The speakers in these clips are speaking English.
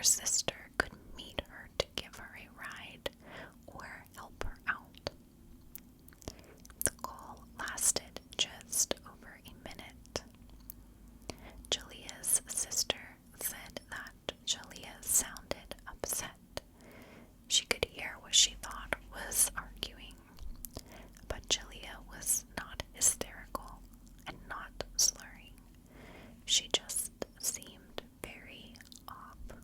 her sister could meet her to give her a ride or help her out. The call lasted just over a minute. Jaleayah's sister said that Jaleayah sounded upset. She could hear what she thought was arguing, but Jaleayah was not hysterical and not slurring. She just seemed very off.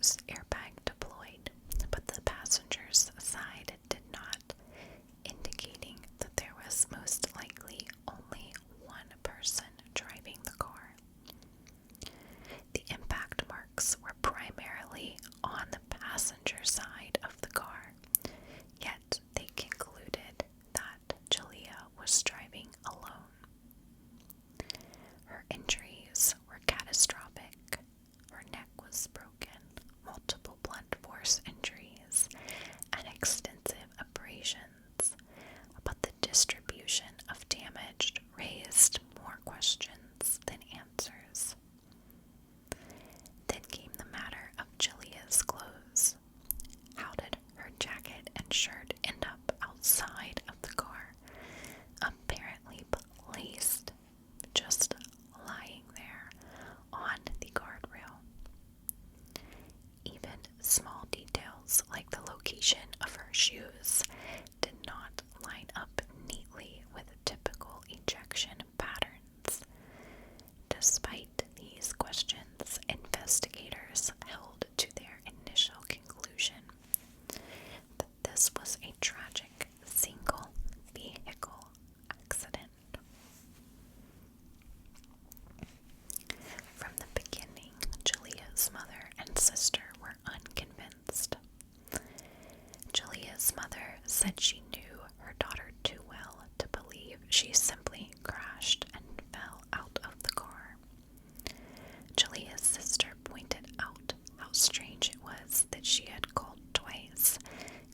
driver's airbag deployed, but the passenger's side did not, indicating that there was most likely only one person driving the car. The impact marks were primarily on the passenger side of the car, yet they concluded that Jaleayah was driving alone. Her injuries were catastrophic. Her neck was broken, multiple blunt force injuries, and extensive abrasions, but the distribution of damage raised more questions than answers. Then came the matter of Jaleayah's clothes. How did her jacket and shirt end up outside of the car, apparently placed, just lying there on the guardrail? Even small details like the location of her shoes did not line up neatly with typical ejection patterns. Despite these questions, investigators held to their initial conclusion that this was a tragic single vehicle accident. From the beginning, Jaleayah's mother and sister were unconvinced. Jaleayah's mother said she knew her daughter too well to believe she simply crashed and fell out of the car. Jaleayah's sister pointed out how strange it was that she had called twice,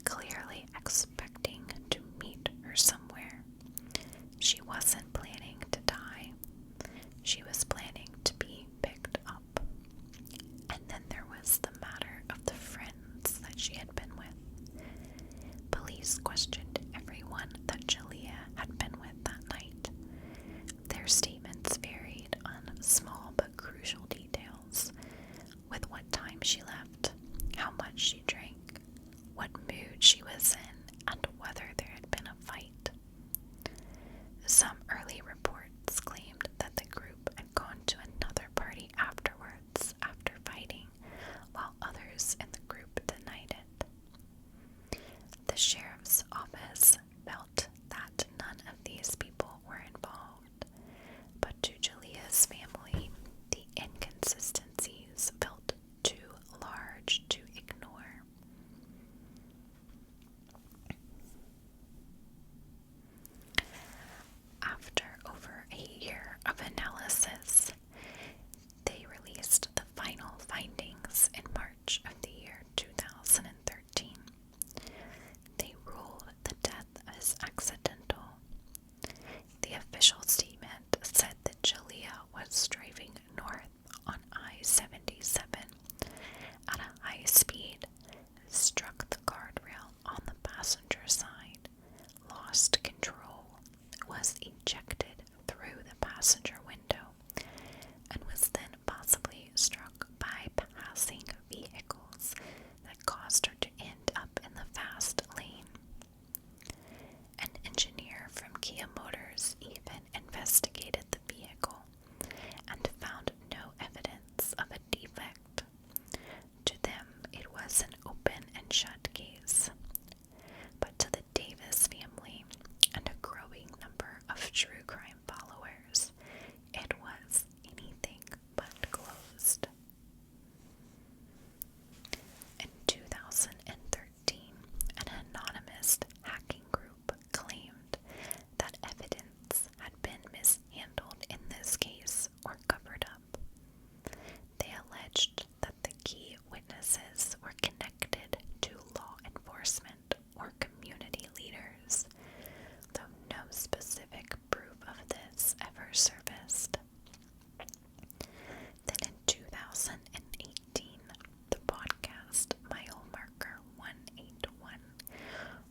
clearly expecting to meet her somewhere. She wasn't planning to die. She was planning to be picked up. And then there was the matter of the friends that she had been with. Police questioned everyone that Jaleayah had been with that night. Their statements varied on small but crucial details, with what time she left, how much she drank, what mood she was in, and whether there had been a fight. Some early reports claimed that the group had gone to another party afterwards after fighting, while others in the group denied it. The sheriff's office felt that none of these people were involved, but to Jaleayah's family, the inconsistencies felt too large to ignore. After over a year of analysis, they released the final findings in March of the year 2013. They ruled the death as accidental. The official statement said that Jaleayah was driving north on I-77 at a high speed, struck the guardrail on the passenger side, lost control, was ejected through the passenger window, and was then possibly struck by passing vehicles that caused her to end up in the fast lane. An engineer from Kia Motors even investigated the vehicle and found no evidence of a defect. To them, it was an open and shut case. But to the Davis family and a growing number of true crime followers, it was anything but closed. In 2013, an anonymous hacking group claimed that evidence had been mishandled in this case or covered up. They alleged that the key witnesses were connected to law enforcement or community leaders, though no specific proof of this ever surfaced. Then in 2018, the podcast Mile Marker 181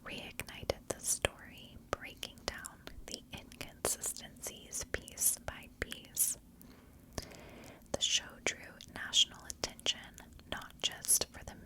reignited the story, breaking down the inconsistencies piece by piece. The show drew national attention not just for the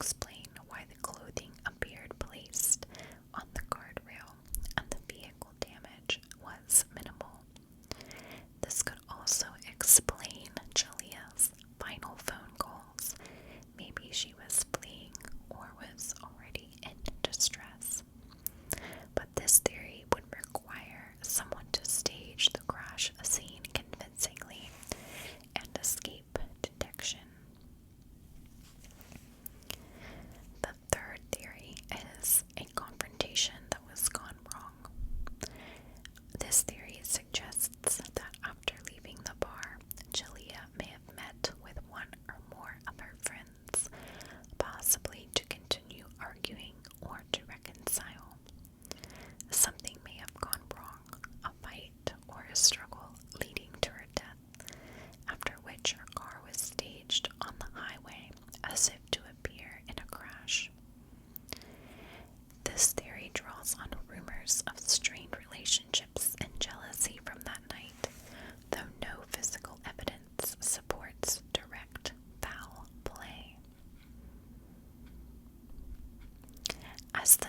explain why the clothing appeared placed on the guardrail and the vehicle damage was minimal. This could also explain Jaleayah's final phone calls. Maybe she was fleeing or was already in distress. But this theory would require someone to stage the crash scene convincingly and escape detection. The third theory is a confrontation that was gone wrong. This theory suggests that after leaving the bar, Jaleayah may have met with one or more of her friends, possibly to continue arguing or to reconcile. Something may have gone wrong, a fight or a struggle leading to her death, after which her car was staged on the highway as if to appear in a crash. This theory draws on rumors of strained relationships and jealousy from that night, though no physical evidence supports direct foul play. As the